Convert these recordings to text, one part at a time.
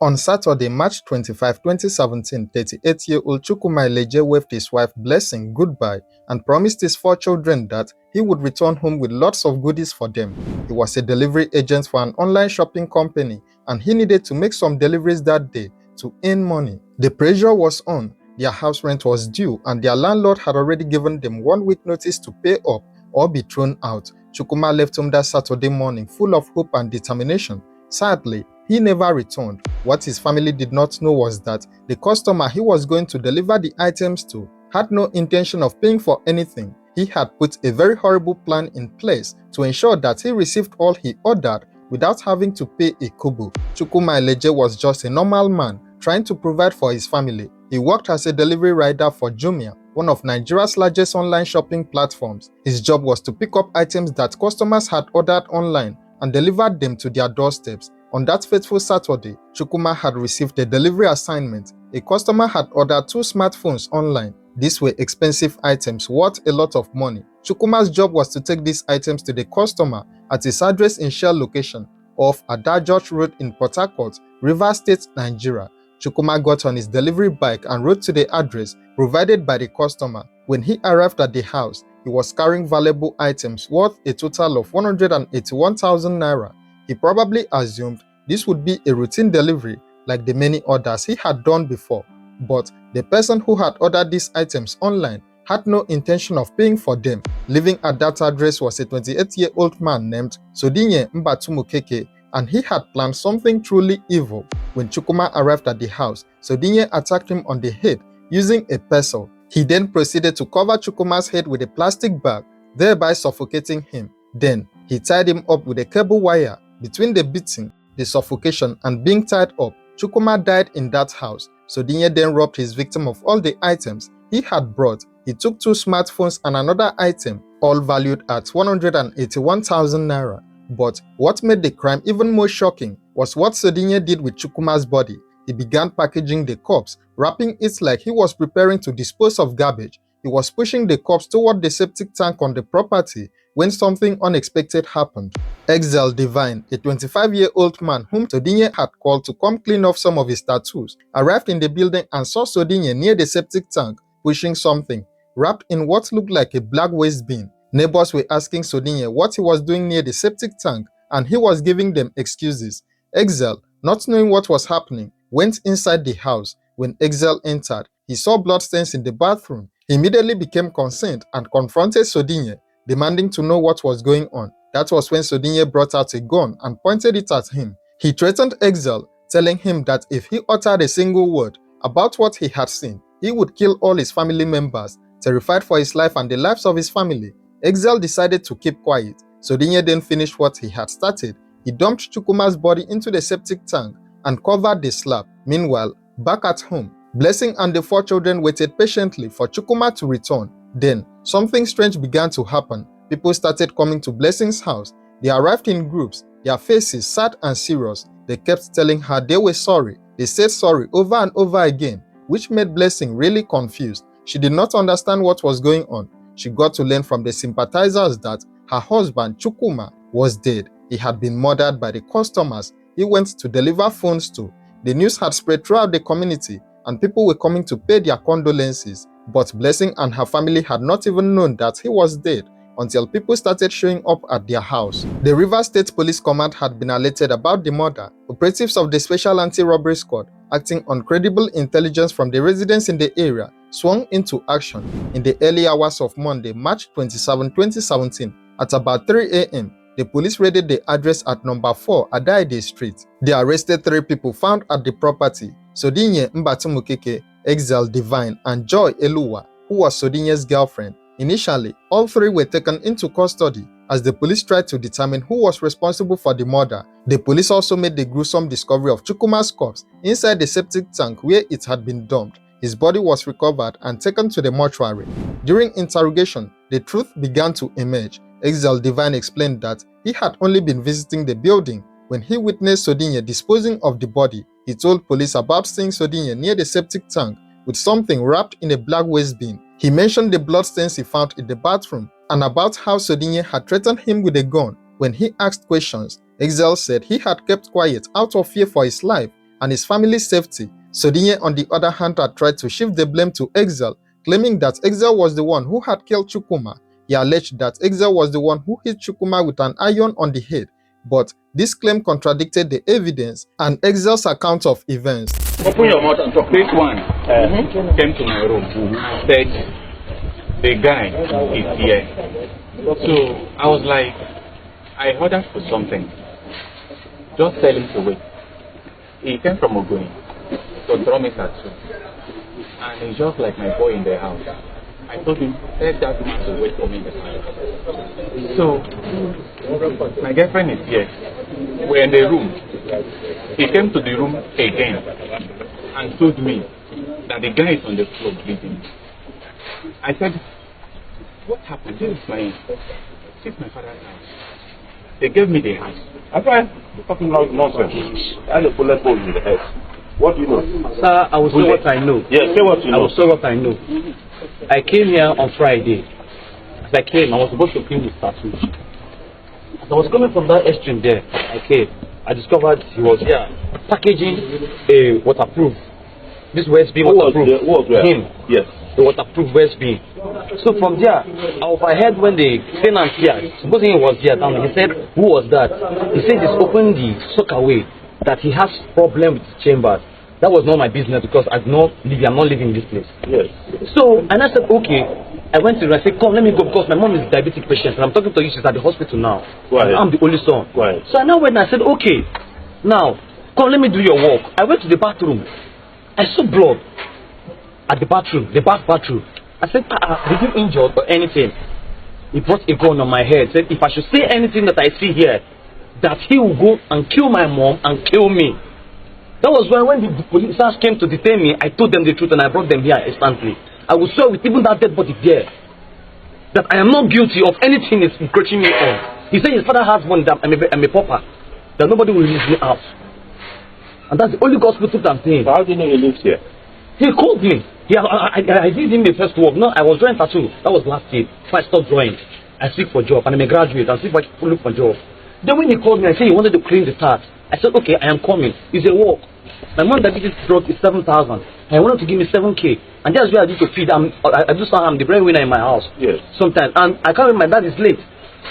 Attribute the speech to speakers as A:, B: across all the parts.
A: On Saturday, March 25, 2017, 38-year-old Chukwuma Eleje waved his wife Blessing goodbye and promised his 4 children that he would return home with lots of goodies for them. He was a delivery agent for an online shopping company and he needed to make some deliveries that day to earn money. The pressure was on, their house rent was due and their landlord had already given them 1 week notice to pay up or be thrown out. Chukwuma left home that Saturday morning full of hope and determination. Sadly, he never returned. What his family did not know was that the customer he was going to deliver the items to had no intention of paying for anything. He had put a very horrible plan in place to ensure that he received all he ordered without having to pay a kobo. Chukwuma Eleje was just a normal man trying to provide for his family. He worked as a delivery rider for Jumia, one of Nigeria's largest online shopping platforms. His job was to pick up items that customers had ordered online and delivered them to their doorsteps. On that fateful Saturday, Chukwuma had received a delivery assignment. A customer had ordered 2 smartphones online. These were expensive items worth a lot of money. Chukwuma's job was to take these items to the customer at his address in Shell location off Adajot Road in Port Harcourt, Rivers State, Nigeria. Chukwuma got on his delivery bike and rode to the address provided by the customer. When he arrived at the house, he was carrying valuable items worth a total of 181,000 naira. He probably assumed this would be a routine delivery like the many others he had done before, but the person who had ordered these items online had no intention of paying for them. Living at that address was a 28-year-old man named Sodinye Mbatumukeke, and he had planned something truly evil. When Chukwuma arrived at the house, Sodinye attacked him on the head using a pestle. He then proceeded to cover Chukwuma's head with a plastic bag, thereby suffocating him. Then, he tied him up with a cable wire. Between the beating, the suffocation, and being tied up, Chukwuma died in that house. Sodinye then robbed his victim of all the items he had brought. He took 2 smartphones and another item, all valued at 181,000 naira. But what made the crime even more shocking was what Sodinye did with Chukwuma's body. He began packaging the corpse, wrapping it like he was preparing to dispose of garbage. He was pushing the corpse toward the septic tank on the property when something unexpected happened. Exel Divine, a 25-year-old man whom Sodinye had called to come clean off some of his tattoos, arrived in the building and saw Sodinye near the septic tank pushing something, wrapped in what looked like a black waste bin. Neighbors were asking Sodinye what he was doing near the septic tank and he was giving them excuses. Exel, not knowing what was happening, went inside the house. When Exel entered, he saw bloodstains in the bathroom. He immediately became concerned and confronted Sodinye, demanding to know what was going on. That was when Sodinye brought out a gun and pointed it at him. He threatened Exel, telling him that if he uttered a single word about what he had seen, he would kill all his family members. Terrified for his life and the lives of his family, Exel decided to keep quiet. Sodinye then finished what he had started. He dumped Chukwuma's body into the septic tank and covered the slab. Meanwhile, back at home, Blessing and the 4 children waited patiently for Chukwuma to return. Then, something strange began to happen. People started coming to Blessing's house. They arrived in groups, their faces sad and serious. They kept telling her they were sorry. They said sorry over and over again, which made Blessing really confused. She did not understand what was going on. She got to learn from the sympathizers that her husband, Chukwuma, was dead. He had been murdered by the customers he went to deliver phones to. The news had spread throughout the community and people were coming to pay their condolences. But Blessing and her family had not even known that he was dead until people started showing up at their house. The Rivers State Police Command had been alerted about the murder. Operatives of the Special Anti-Robbery Squad, acting on credible intelligence from the residents in the area, swung into action. In the early hours of Monday, March 27, 2017, at about 3 a.m., the police raided the address at number 4 Adaide Street. They arrested 3 people found at the property: Sodinye Mbatumukeke, Exel Divine, and Joy Eluwa, who was Sodinye's girlfriend. Initially, all 3 were taken into custody as the police tried to determine who was responsible for the murder. The police also made the gruesome discovery of Chukwuma's corpse inside the septic tank where it had been dumped. His body was recovered and taken to the mortuary. During interrogation, the truth began to emerge. Exel Divine explained that he had only been visiting the building when he witnessed Sodinye disposing of the body. He told police about seeing Sodinye near the septic tank with something wrapped in a black waste bin. He mentioned the bloodstains he found in the bathroom and about how Sodinye had threatened him with a gun. When he asked questions, Exel said he had kept quiet out of fear for his life and his family's safety. Sodinye, on the other hand, had tried to shift the blame to Excel, claiming that Excel was the one who had killed Chukwuma. He alleged that Excel was the one who hit Chukwuma with an iron on the head, but this claim contradicted the evidence and Excel's account of events.
B: Open your mouth and talk. This one came to my room and said, the guy is here. So I was like, I ordered for something. Just tell him to wait. He came from Ogoin to draw me tattoo. And he's just like my boy in the house. I told him, tell that man to wait for me in the house. So, my girlfriend is here. We're in the room. He came to the room again and told me that the guy is on the floor bleeding. I said, what happened? This is my father's house. They gave me the house.
C: I tried talking nonsense. I had a bullet hole in the head. What do you know?
D: Sir, I will say what I know.
C: Yes, say what you know.
D: I will say what I know. I came here on Friday. As I came, I was supposed to clean his tattoo. As I was coming from that extreme there, I came. I discovered he was here packaging a waterproof. This USB waterproof.
C: Who was there?
D: Him.
C: Yes.
D: The waterproof USB. So from there, I overheard when the tenant here, supposing he was here, and he said, who was that? He said he's opened the sockaway, that he has problem with his chambers. That was not my business because I'm not living in this place.
C: Yes.
D: So, and I said, okay. I went to her, I said, come, let me go because my mom is a diabetic patient and I'm talking to you, she's at the hospital now. I'm the only son. So I now went and I said, okay, now, come, let me do your work. I went to the bathroom. I saw blood at the bathroom, the bathroom. I said, did you injured or anything? He brought a gun on my head, said, if I should say anything that I see here, that he will go and kill my mom and kill me. That was why when the police came to detain me, I told them the truth and I brought them here instantly. I will swear with even that dead body there that I am not guilty of anything he's encroaching me on. He said his father has one that I'm a pauper, that nobody will release me out. And that's the only gospel truth I'm saying.
C: So how do you know he lives here?
D: He called me. I did him the first work. No, I was drawing tattoo. That was last year. So I stopped drawing. I seek for job and I'm a graduate. I seek for look for job. Then when he called me, I said he wanted to clean the tat. I said, okay, I am coming. It's a walk. My mom diabetes drug is 7,000. I wanted to give me 7K. And that's where I need to feed. I do somehow I'm the breadwinner in my house.
C: Yes.
D: Sometimes. And I can't wait, my dad is late.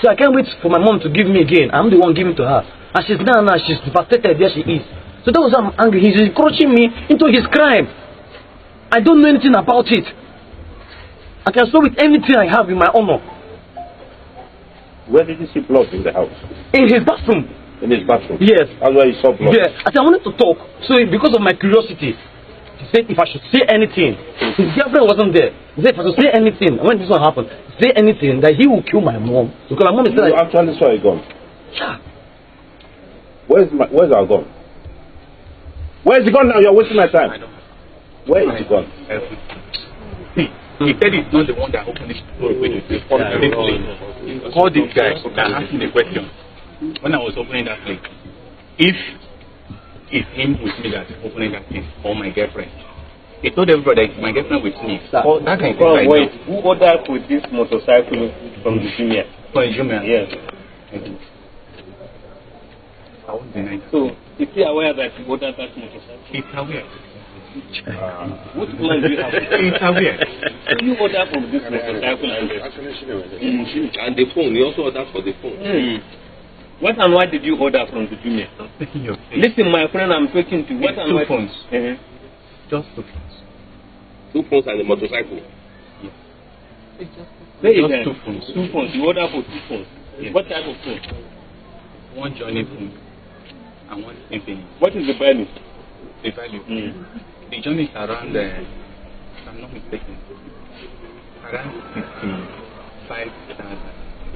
D: So I can't wait for my mom to give me again. I'm the one giving to her. And she's now, she's devastated where she is. So that was why I'm angry. He's encroaching me into his crime. I don't know anything about it. I can show with anything I have in my honor.
C: Where did you see blood in the house?
D: In his bathroom.
C: In his bathroom?
D: Yes.
C: That's why you saw blood?
D: Yeah. I said I wanted to talk. So because of my curiosity, he said if I should say anything, his girlfriend wasn't there. He said if I should say anything, when this one happened, say anything, that he will kill my mom. Because my mom is
C: you actually saw a gun?
D: Yeah.
C: Where's our gun? Where's the gun now? You're wasting my time.
B: I don't know.
C: Where is the gun?
B: See, he said he's not the one that opened it. Call this guy that asked me the question when I was opening that place. If it's him with me that's opening that place or my girlfriend, he told everybody that my girlfriend with me.
C: Oh,
B: that kind of thing.
C: Wait, who ordered with this motorcycle from the junior?
B: From the junior?
C: Yes.
B: I won't deny that.
C: So, is he aware that he ordered that motorcycle?
B: He's aware.
C: What plan do you have?
B: He's aware.
C: So you order from this motorcycle and the phone. You also ordered for the phone. What and why did you order from the junior? Listen, my friend, I'm talking to you. What and
B: two
C: why?
B: phones. Just 2 phones.
C: 2 phones and a motorcycle?
B: Yes.
C: Just
B: 2 phones.
C: 2 phones. You order for 2 phones. Yes. What type of phone?
B: One Johnny phone and one Infinity.
C: What is the value?
B: The value? The Johnny is around, if I'm not mistaken, around 65,000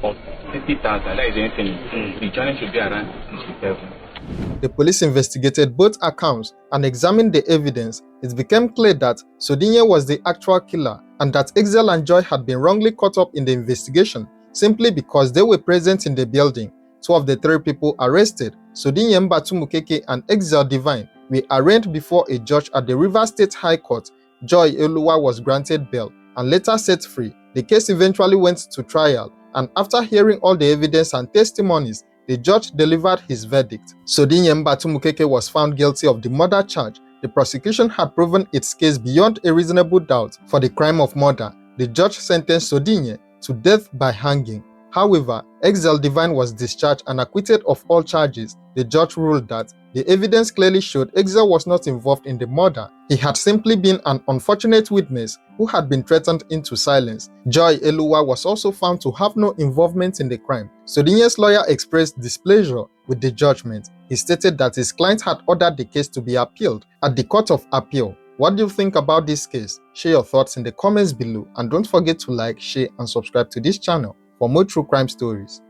B: or 50,000. That is the Infinity. The Johnny should be around 67.
A: The police investigated both accounts and examined the evidence. It became clear that Sodinye was the actual killer and that Excel and Joy had been wrongly caught up in the investigation simply because they were present in the building. 2 of the 3 people arrested, Sodinye Mbatumukeke and Excel Divine, were arraigned before a judge at the Rivers State High Court. Joy Eluwa was granted bail and later set free. The case eventually went to trial, and after hearing all the evidence and testimonies, the judge delivered his verdict. Sodinye Mbatumukeke was found guilty of the murder charge. The prosecution had proven its case beyond a reasonable doubt. For the crime of murder, the judge sentenced Sodinye to death by hanging. However, Excel Divine was discharged and acquitted of all charges. The judge ruled that the evidence clearly showed Excel was not involved in the murder. He had simply been an unfortunate witness who had been threatened into silence. Joy Eluwa was also found to have no involvement in the crime. Sodinye's lawyer expressed displeasure with the judgment. He stated that his client had ordered the case to be appealed at the Court of Appeal. What do you think about this case? Share your thoughts in the comments below, and don't forget to like, share and subscribe to this channel for more true crime stories.